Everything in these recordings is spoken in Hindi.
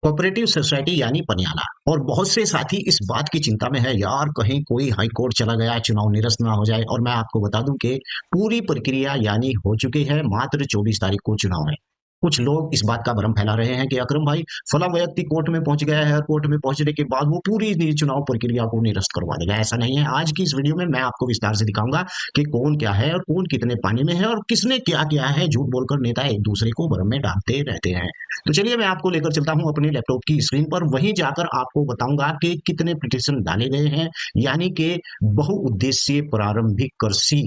कोऑपरेटिव सोसाइटी यानी पनियाला। और बहुत से साथी इस बात की चिंता में है, यार कहीं कोई हाई कोर्ट चला गया, चुनाव निरस्त ना हो जाए। और मैं आपको बता दूं कि पूरी प्रक्रिया यानी हो चुकी है, मात्र 24 तारीख को चुनाव है। कुछ लोग इस बात का भ्रम फैला रहे हैं कि अकरम भाई फला व्यक्ति कोर्ट में पहुंच गया है और कोर्ट में पहुंचने के बाद वो पूरी चुनाव प्रक्रिया को निरस्त करवा देगा। ऐसा नहीं है। आज की इस वीडियो में मैं आपको विस्तार से दिखाऊंगा कि कौन क्या है और कौन कितने पानी में है और किसने क्या किया है। झूठ बोलकर नेता एक दूसरे को भ्रम में डालते रहते हैं। तो चलिए मैं आपको लेकर चलता हूं अपने लैपटॉप की स्क्रीन पर, वहीं जाकर आपको बताऊंगा कि कितने पिटीशन डाले गए हैं, यानी कि बहुउद्देशीय प्रारंभिक कृषि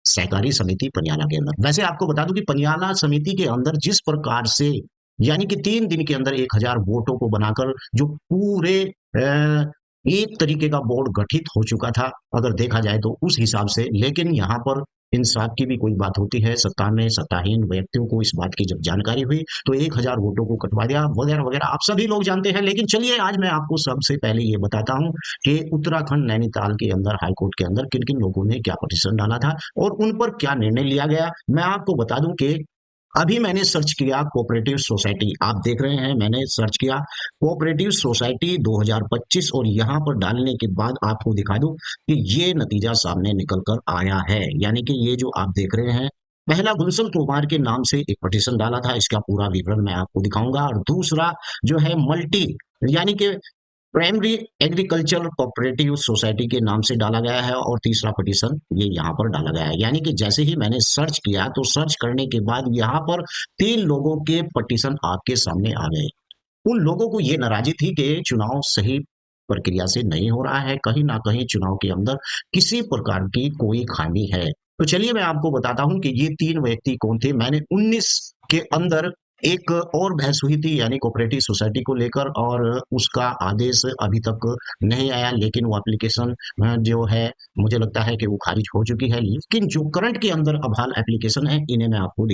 सहकारी समिति पनियाला के अंदर। वैसे आपको बता दूं कि पनियाला समिति के अंदर जिस प्रकार से यानी कि 3 दिन के अंदर 1000 वोटों को बनाकर जो पूरे एक तरीके का बोर्ड गठित हो चुका था, अगर देखा जाए तो उस हिसाब से। लेकिन यहाँ पर इंसाफ की भी कोई बात होती है। सत्ता में सत्ताहीन व्यक्तियों को इस बात की जब जानकारी हुई तो 1000 वोटों को कटवा दिया, वगैरह वगैरह आप सभी लोग जानते हैं। लेकिन चलिए आज मैं आपको सबसे पहले ये बताता हूँ कि उत्तराखंड नैनीताल के अंदर हाईकोर्ट के अंदर किन किन लोगों ने क्या पिटीशन डाला था और उन पर क्या निर्णय लिया गया। मैं आपको बता दूं कि अभी मैंने सर्च किया कोऑपरेटिव सोसाइटी, आप देख रहे हैं मैंने सर्च किया कोऑपरेटिव सोसाइटी 2025 और यहां पर डालने के बाद आपको दिखा दूं कि ये नतीजा सामने निकल कर आया है। यानी कि ये जो आप देख रहे हैं, पहला गुलशन कुमार के नाम से एक पिटीशन डाला था, इसका पूरा विवरण मैं आपको दिखाऊंगा। और दूसरा जो है मल्टी यानी कि प्राइमरी एग्रीकल्चर कोऑपरेटिव सोसाइटी के नाम से डाला गया है और तीसरा पिटीशन ये यहाँ पर डाला गया है। यानी कि जैसे ही मैंने सर्च किया तो सर्च करने के बाद यहाँ पर 3 लोगों के पिटीशन आपके सामने आ गए। उन लोगों को ये नाराजगी थी कि चुनाव सही प्रक्रिया से नहीं हो रहा है, कहीं ना कहीं चुनाव के अंदर किसी प्रकार की कोई खामी है। तो चलिए मैं आपको बताता हूं कि ये 3 व्यक्ति कौन थे। मैंने 19 के अंदर एक और बहस हुई थी यानी कोऑपरेटिव सोसाइटी को लेकर, और उसका आदेश अभी तक नहीं आया। लेकिन वो एप्लीकेशन जो है मुझे लगता है कि वो खारिज हो चुकी है। लेकिन जो करंट के अंदर अब हाल एप्लीकेशन है, इन्हें मैं आपको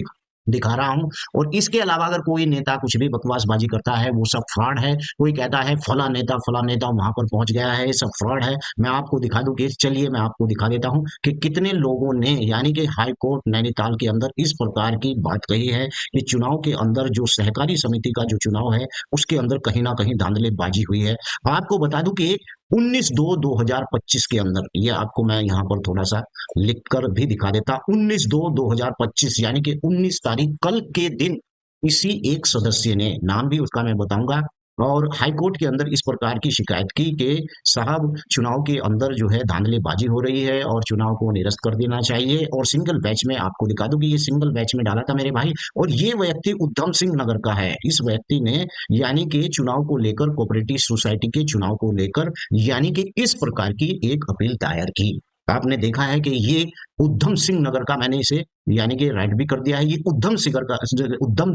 दिखा रहा हूं। और इसके अलावा अगर कोई नेता कुछ भी बकवासबाजी करता है वो सब फ्रॉड है। कोई कहता है फला नेता वहां पर पहुंच गया है, ये सब फ्रॉड है। मैं आपको दिखा दूं कि चलिए मैं आपको दिखा देता हूं कि कितने लोगों ने यानी कि हाई कोर्ट नैनीताल के अंदर इस प्रकार की बात कही है कि चुनाव के अंदर जो सहकारी समिति का जो चुनाव है उसके अंदर कहीं ना कहीं धांधलीबाजी हुई है। आपको बता दूं कि 19/2/2025 के अंदर, ये आपको मैं यहाँ पर थोड़ा सा लिख कर भी दिखा देता, 19/2/2025 यानी कि 19 तारीख कल के दिन इसी एक सदस्य ने, नाम भी उसका मैं बताऊंगा, और हाई कोर्ट के अंदर इस प्रकार की शिकायत की कि साहब चुनाव के अंदर जो है धांधलीबाजी हो रही है और चुनाव को निरस्त कर देना चाहिए। और सिंगल बैच में आपको दिखा दूं कि ये सिंगल बैच में डाला था मेरे भाई। और ये व्यक्ति उधम सिंह नगर का है। इस व्यक्ति ने यानी कि चुनाव को लेकर कोऑपरेटिव सोसाइटी के चुनाव को लेकर यानी कि इस प्रकार की एक अपील दायर की। आपने देखा है कि ये उधम सिंह नगर का, मैंने इसे यानी कि राइट भी कर दिया है, ये उधम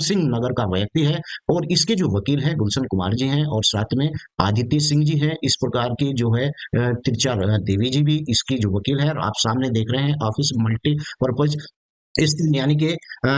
सिंह नगर का व्यक्ति है। और इसके जो वकील हैं गुलशन कुमार जी हैं और साथ में आदित्य सिंह जी हैं। इस प्रकार की जो है त्रिचा देवी जी भी इसकी जो वकील है। और आप सामने देख रहे हैं ऑफिस मल्टीपर्पज इस यानी कि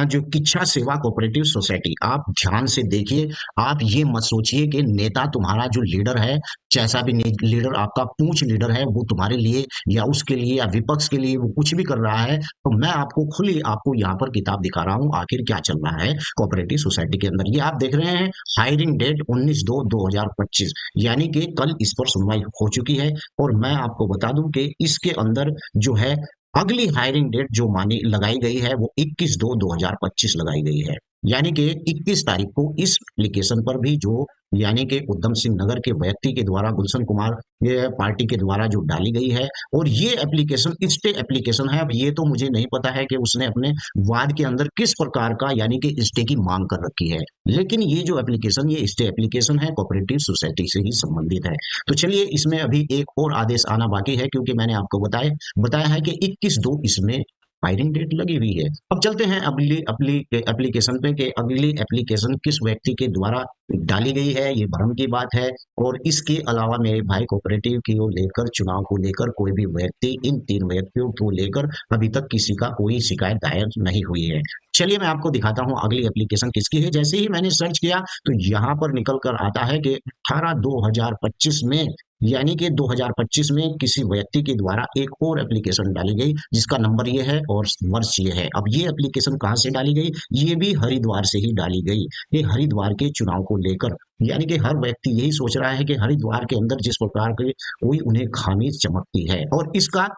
जो किच्छा सेवा कोऑपरेटिव सोसाइटी, आप ध्यान से देखिए। आप ये मत सोचिए कि नेता तुम्हारा जो लीडर है, जैसा भी लीडर आपका पूंछ लीडर है, वो तुम्हारे लिए या उसके लिए या विपक्ष के लिए वो कुछ भी कर रहा है। तो मैं आपको खुली आपको यहाँ पर किताब दिखा रहा हूँ आखिर क्या चल रहा है कोऑपरेटिव सोसाइटी के अंदर। ये आप देख रहे हैं हायरिंग डेट 19/2/2025 यानी कि कल इस पर सुनवाई हो चुकी है। और मैं आपको बता दूं कि इसके अंदर जो है अगली हायरिंग डेट जो मानी लगाई गई है वो 21/2/2025 लगाई गई है। यानी कि 21 तारीख को इस एप्लीकेशन पर भी जो यानी कि उधम सिंह नगर के व्यक्ति के द्वारा गुलशन कुमार ये पार्टी के द्वारा जो डाली गई है। और ये एप्लीकेशन स्टे एप्लीकेशन है। अब ये तो मुझे नहीं पता है कि उसने अपने वाद के अंदर किस प्रकार का यानी कि स्टे की मांग कर रखी है। लेकिन ये जो एप्लीकेशन ये स्टे एप्लीकेशन है कोऑपरेटिव सोसाइटी से ही संबंधित है। तो चलिए इसमें अभी एक और आदेश आना बाकी है, क्योंकि मैंने आपको बताया है कि 21/2 इसमें फायरिंग डेट लगी हुई है। अब चलते हैं अगली एप्लीकेशन पे कि अगली एप्लीकेशन किस व्यक्ति के द्वारा डाली गई है, ये भ्रम की बात है। और इसके अलावा मेरे भाई कोऑपरेटिव की ओर लेकर चुनाव को लेकर कोई भी व्यक्ति इन 3 व्यक्तियों को लेकर अभी तक किसी का कोई शिकायत दायर नहीं हुई है। चलिए मैं आपको दिखाता हूं अगली एप्लीकेशन किसकी है। जैसे ही मैंने सर्च किया तो यहाँ पर निकल कर आता है कि 18/2/2025 में यानी कि 2025 में किसी व्यक्ति के द्वारा एक और एप्लीकेशन डाली गई जिसका नंबर ये है और वर्ष ये है। अब ये एप्लीकेशन कहाँ से डाली गई? ये भी हरिद्वार से ही डाली गई। ये हरिद्वार के चुनाव को लेकर, यानी कि हर व्यक्ति यही सोच रहा है कि हरिद्वार के अंदर जिस प्रकार की कोई उन्हें खामी चमकती है, और इसका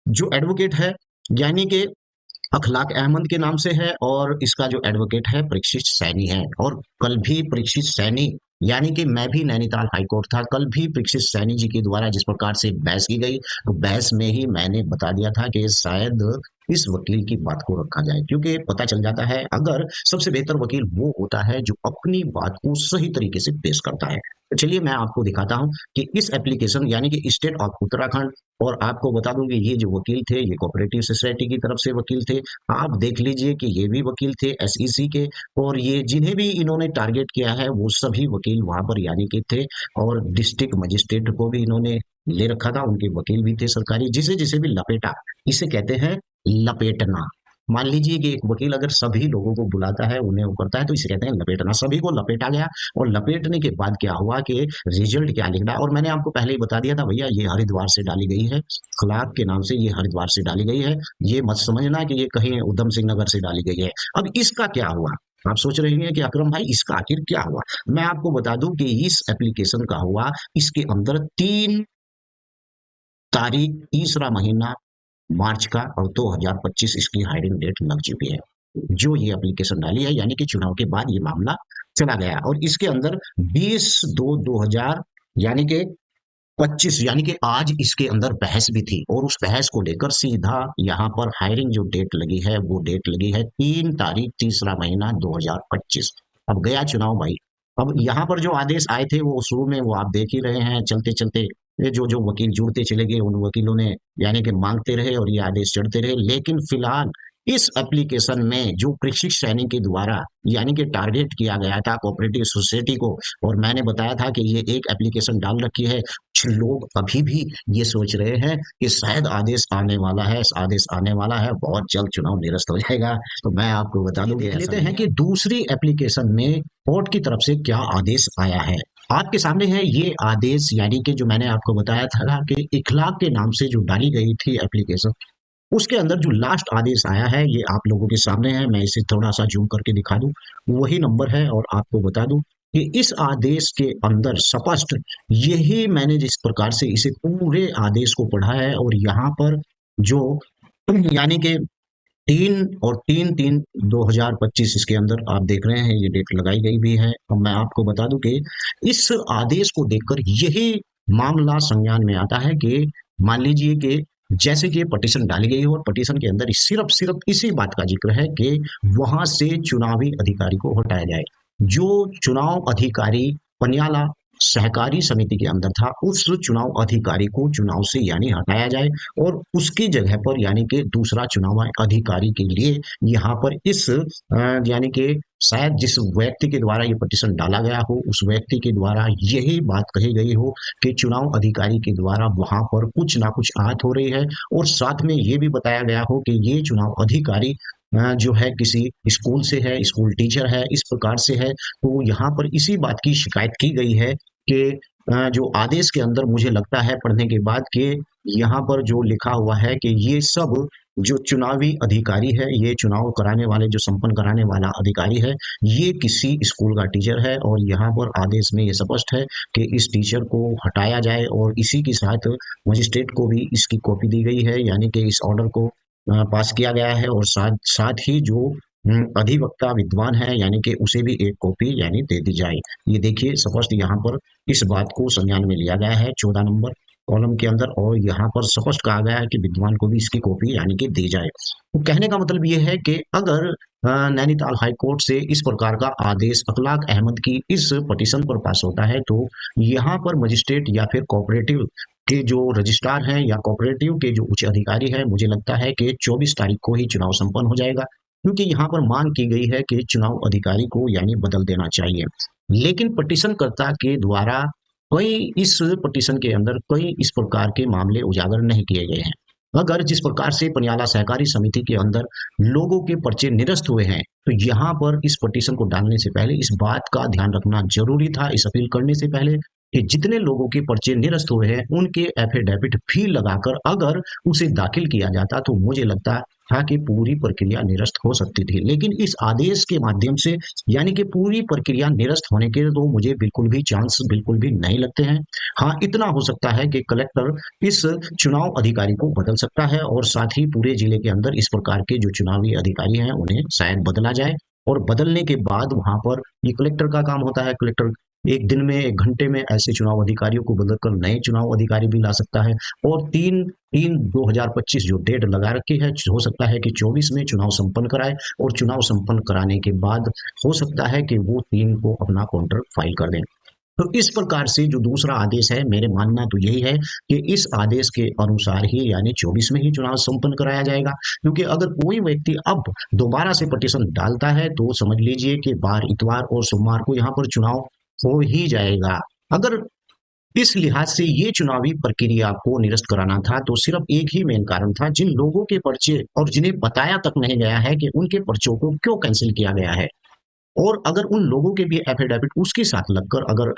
जो एडवोकेट है यानी कि अखलाक अहमद के नाम से है, और इसका जो एडवोकेट है परीक्षित सैनी है। और कल भी परीक्षित सैनी, यानी कि मैं भी नैनीताल हाईकोर्ट था, कल भी परीक्षित सैनी जी के द्वारा जिस प्रकार से बहस की गई, तो बहस में ही मैंने बता दिया था कि शायद इस वकील की बात को रखा जाए, क्योंकि पता चल जाता है अगर सबसे बेहतर वकील वो होता है जो अपनी बात को सही तरीके से पेश करता है। तो चलिए मैं आपको दिखाता हूं कि इस एप्लीकेशन यानी कि स्टेट ऑफ उत्तराखंड, और आपको बता दूं कि ये जो वकील थे ये कोऑपरेटिव सोसाइटी की तरफ से वकील थे। आप देख लीजिए कि ये भी वकील थे एसईसी के, और ये जिन्हें भी इन्होंने टारगेट किया है वो सभी वकील वहां पर यानी कि थे, और डिस्ट्रिक्ट मजिस्ट्रेट को भी इन्होंने ले रखा था, उनके वकील भी थे सरकारी, जिसे जिसे भी लपेटा, इसे कहते हैं लपेटना। मान लीजिए कि एक वकील अगर सभी लोगों को बुलाता है, उन्हें वो करता है, तो इसे कहते हैं लपेटना। सभी को लपेटा गया, और लपेटने के बाद क्या हुआ कि रिजल्ट क्या निकला, और मैंने आपको पहले ही बता दिया था भैया ये हरिद्वार से डाली गई है, खलाक के नाम से ये हरिद्वार से डाली गई है। ये मत समझना कि ये कहीं उधम सिंह नगर से डाली गई है। अब इसका क्या हुआ? आप सोच रहे हैं कि अकरम भाई इसका आखिर क्या हुआ? मैं आपको बता दूं कि इस एप्लीकेशन का हुआ, इसके अंदर 3 तारीख तीसरा महीना मार्च का और 2025 इसकी हायरिंग डेट लग चुकी है, जो ये एप्लीकेशन डाली है, यानी कि चुनाव के बाद ये मामला चला गया। और इसके अंदर 20/2/2000 यानी कि 25 यानी कि आज इसके अंदर बहस भी थी, और उस बहस को लेकर सीधा यहाँ पर हायरिंग जो डेट लगी है वो डेट लगी है 3 तारीख तीसरा महीना 2025। अब गया चुनाव भाई। अब यहाँ पर जो आदेश आए थे वो शुरू में वो आप देख ही रहे हैं, चलते चलते ये जो जो वकील जुड़ते चले गए उन वकीलों ने यानी कि मांगते रहे और ये आदेश चढ़ते रहे। लेकिन फिलहाल इस एप्लीकेशन में जो परीक्षित सैनिक के द्वारा यानी कि टारगेट किया गया था कोऑपरेटिव सोसाइटी को, और मैंने बताया था कि ये एक एप्लीकेशन डाल रखी है, कुछ लोग अभी भी ये सोच रहे हैं कि शायद आदेश आने वाला है, आदेश आने वाला है, बहुत जल्द चुनाव निरस्त हो जाएगा। तो मैं आपको बता दूं, देख लेते हैं कि दूसरी एप्लीकेशन में कोर्ट की तरफ से क्या आदेश आया है। आपके सामने है ये आदेश, यानी कि जो मैंने आपको बताया था कि इखलाक के नाम से जो डाली गई थी एप्लीकेशन, उसके अंदर जो लास्ट आदेश आया है ये आप लोगों के सामने है। मैं इसे थोड़ा सा जूम करके दिखा दूं, वही नंबर है, और आपको बता दूं कि इस आदेश के अंदर स्पष्ट यही मैंने जिस प्रकार से इसे पूरे आदेश को पढ़ा है, और यहाँ पर जो यानी कि 3 और 3/3/2025 इसके अंदर आप देख रहे हैं ये डेट लगाई गई भी है। और मैं आपको बता दूं कि इस आदेश को देखकर यही मामला संज्ञान में आता है कि मान लीजिए कि जैसे कि पटिशन डाली गई हो, और पटिशन के अंदर सिर्फ सिर्फ इसी बात का जिक्र है कि वहां से चुनावी अधिकारी को हटाया जाए। जो चुनाव अधिकारी पनियाला सहकारी समिति के अंदर था, उस चुनाव अधिकारी को चुनाव से यानी हटाया जाए, और उसकी जगह पर यानी कि दूसरा चुनाव अधिकारी के लिए यहाँ पर इस यानी कि शायद जिस व्यक्ति के द्वारा ये पटिशन डाला गया हो उस व्यक्ति के द्वारा यही बात कही गई हो कि चुनाव अधिकारी के द्वारा वहां पर कुछ ना कुछ आहत हो रही है, और साथ में ये भी बताया गया हो कि ये चुनाव अधिकारी जो है किसी स्कूल से है, स्कूल टीचर है, इस प्रकार से है। तो यहाँ पर इसी बात की शिकायत की गई है कि जो आदेश के अंदर मुझे लगता है पढ़ने के बाद कि यहाँ पर जो लिखा हुआ है कि ये सब जो चुनावी अधिकारी है, ये चुनाव कराने वाले जो संपन्न कराने वाला अधिकारी है, ये किसी स्कूल का टीचर है, और यहाँ पर आदेश में ये स्पष्ट है कि इस टीचर को हटाया जाए, और इसी के साथ मजिस्ट्रेट को भी इसकी कॉपी दी गई है, यानी कि इस ऑर्डर को पास किया गया है, और साथ साथ ही जो अधिवक्ता विद्वान है यानी कि उसे भी एक कॉपी यानी दे दी जाए। ये देखिए स्पष्ट यहाँ पर इस बात को संज्ञान में लिया गया है 14 नंबर कॉलम के अंदर, और यहाँ पर स्पष्ट कहा गया है कि विद्वान को भी इसकी कॉपी यानी कि दी जाए। तो कहने का मतलब ये है कि अगर नैनीताल हाई कोर्ट से इस प्रकार का आदेश अखलाक अहमद की इस पटिशन पर पास होता है, तो यहाँ पर मजिस्ट्रेट या फिर कोऑपरेटिव के जो रजिस्ट्रार हैं या कोऑपरेटिव के जो उच्च अधिकारी हैं, मुझे लगता है कि 24 तारीख को ही चुनाव संपन्न हो जाएगा, क्योंकि यहाँ पर मांग की गई है कि चुनाव अधिकारी को यानी बदल देना चाहिए। लेकिन पटिशनकर्ता के द्वारा कई इस पटिशन के अंदर कई इस प्रकार के मामले उजागर नहीं किए गए हैं। अगर जिस प्रकार से पनियाला सहकारी समिति के अंदर लोगों के पर्चे निरस्त हुए हैं, तो यहाँ पर इस पटिशन को डालने से पहले इस बात का ध्यान रखना जरूरी था, इस अपील करने से पहले, कि जितने लोगों के पर्चे निरस्त हुए हैं उनके एफिडेविट भी लगाकर अगर उसे दाखिल किया जाता तो मुझे लगता था कि पूरी प्रक्रिया निरस्त हो सकती थी। लेकिन इस आदेश के माध्यम से यानी कि पूरी प्रक्रिया निरस्त होने के तो मुझे बिल्कुल भी चांस बिल्कुल भी नहीं लगते हैं। हाँ, इतना हो सकता है कि कलेक्टर इस चुनाव अधिकारी को बदल सकता है और साथ ही पूरे जिले के अंदर इस प्रकार के जो चुनावी अधिकारी हैं उन्हें शायद बदला जाए और बदलने के बाद वहां पर ये कलेक्टर का काम होता है। कलेक्टर एक दिन में, एक घंटे में ऐसे चुनाव अधिकारियों को बदलकर नए चुनाव अधिकारी भी ला सकता है और 3/3/2025 जो डेट लगा रखी है, हो सकता है कि 24 में चुनाव संपन्न कराए और चुनाव संपन्न कराने के बाद हो सकता है कि वो 3 को अपना कॉन्ट्रैक्ट फाइल कर दें। तो इस प्रकार से जो दूसरा आदेश है, मेरे मानना तो यही है कि इस आदेश के अनुसार ही यानी 24 में ही चुनाव संपन्न कराया जाएगा। क्योंकि अगर कोई व्यक्ति अब दोबारा से पटिशन डालता है तो समझ लीजिए कि बार इतवार और सोमवार को यहाँ पर चुनाव हो ही जाएगा। अगर इस लिहाज से ये चुनावी प्रक्रिया को निरस्त कराना था तो सिर्फ एक ही मेन कारण था, जिन लोगों के पर्चे और जिन्हें बताया तक नहीं गया है कि उनके पर्चों को क्यों कैंसिल किया गया है और अगर उन लोगों के भी एफिडेविट उसके साथ लगकर अगर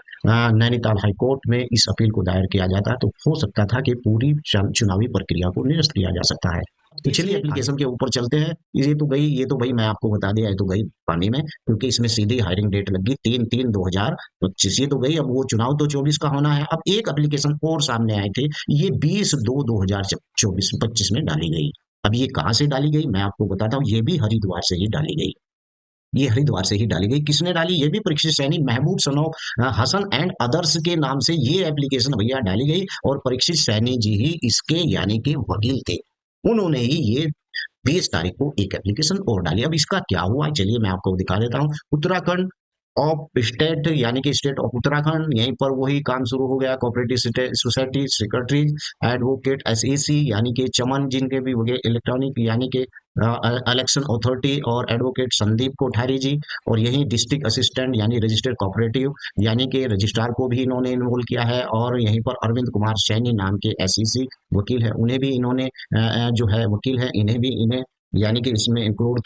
नैनीताल हाई कोर्ट में इस अपील को दायर किया जाता तो हो सकता था कि पूरी चुनावी प्रक्रिया को निरस्त किया जा सकता है। तो चलिए एप्लीकेशन के ऊपर चलते हैं। ये तो भाई मैं आपको बता दिया, ये तो गई पानी में, क्योंकि इसमें सीधी हायरिंग डेट लगी 3/3/2025। ये तो गई, अब वो चुनाव तो 24 का होना है। अब एक एप्लीकेशन और सामने आए थे, ये 20/2/2024-25 में डाली गई। अब ये कहाँ से डाली गई मैं आपको बताता हूँ, ये भी हरिद्वार से ही डाली गई। ये हरिद्वार से ही डाली गई। किसने डाली? ये भी Parikshit Saini Mehboob son of Hasan and others के नाम से ये एप्लीकेशन भैया डाली गई और परीक्षित सैनी जी ही इसके यानी कि वकील थे। उन्होंने ही ये 20 तारीख को एक एप्लीकेशन और डाली। अब इसका क्या हुआ चलिए मैं आपको दिखा देता हूँ। उत्तराखंड ऑफ स्टेट यानी कि स्टेट ऑफ उत्तराखंड, यहीं पर वही काम शुरू हो गया। Cooperative society secretary advocate SEC यानी कि चमन, जिनके भी हो गए इलेक्ट्रॉनिक यानी कि इलेक्शन अथॉरिटी और एडवोकेट संदीप कोठारी जी, और यही डिस्ट्रिक्ट असिस्टेंट यानी रजिस्टर्ड कोऑपरेटिव यानी कि रजिस्ट्रार को भी इन्होंने इन्वॉल्व किया है और यहीं पर अरविंद कुमार सैनी नाम के एसईसी वकील है, उन्हें भी इन्होंने जो है वकील है, इन्हें भी इन्हें यानी कि इसमें कंक्लूड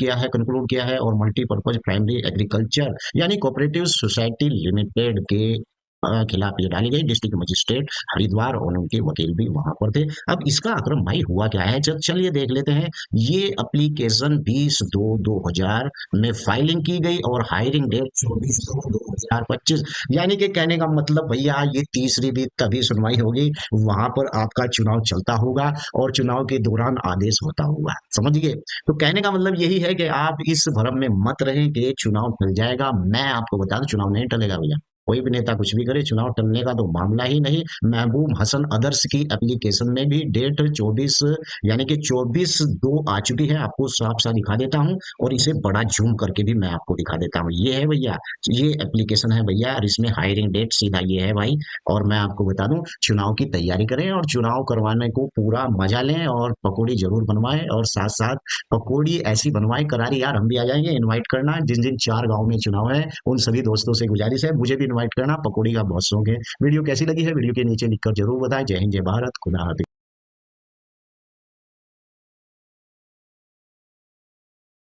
किया है और मल्टीपर्पज प्राइमरी एग्रीकल्चर यानी कोऑपरेटिव सोसाइटी लिमिटेड के खिलाफ ये डाली गई। डिस्ट्रिक्ट मजिस्ट्रेट हरिद्वार और उनके वकील भी वहां पर थे। अब इसका अक्रम भाई हुआ क्या है, चलिए देख लेते हैं। ये एप्लीकेशन 20/2/2000 में फाइलिंग की गई और हायरिंग डेट 24/2/2025 यानी कि कहने का मतलब भैया ये तीसरी भी तभी सुनवाई होगी, वहां पर आपका चुनाव चलता होगा और चुनाव के दौरान आदेश होता होगा, समझ गए। तो कहने का मतलब यही है कि आप इस भ्रम में मत रहें कि चुनाव टल जाएगा। मैं आपको बता दूं चुनाव नहीं टलेगा भैया, कोई भी नेता कुछ भी करे, चुनाव टलने का तो मामला ही नहीं। महबूब हसन अदर्स की एप्लीकेशन में भी डेट 24 यानी कि 24/2 आ चुकी है। आपको साफ साफ दिखा देता हूँ और इसे बड़ा जूम करके भी मैं आपको दिखा देता हूँ। ये है भैया, ये एप्लीकेशन है भैया और इसमें हायरिंग डेट सीधा ये है भाई। और मैं आपको बता दूं चुनाव की तैयारी करें और चुनाव करवाने को पूरा मजा लें और पकौड़ी जरूर बनवाएं और साथ साथ पकौड़ी ऐसी बनवाएं करारी यार, हम भी आ जाएंगे। इनवाइट करना, जिन जिन 4 गांव में चुनाव है उन सभी दोस्तों से गुजारिश है मुझे भी इनवाइट करना, पकौड़ी का बहुत शौक है। वीडियो कैसी लगी है वीडियो के नीचे लिखकर जरूर बताएं। जय हिंद, जय भारत, खुदा हाफिज।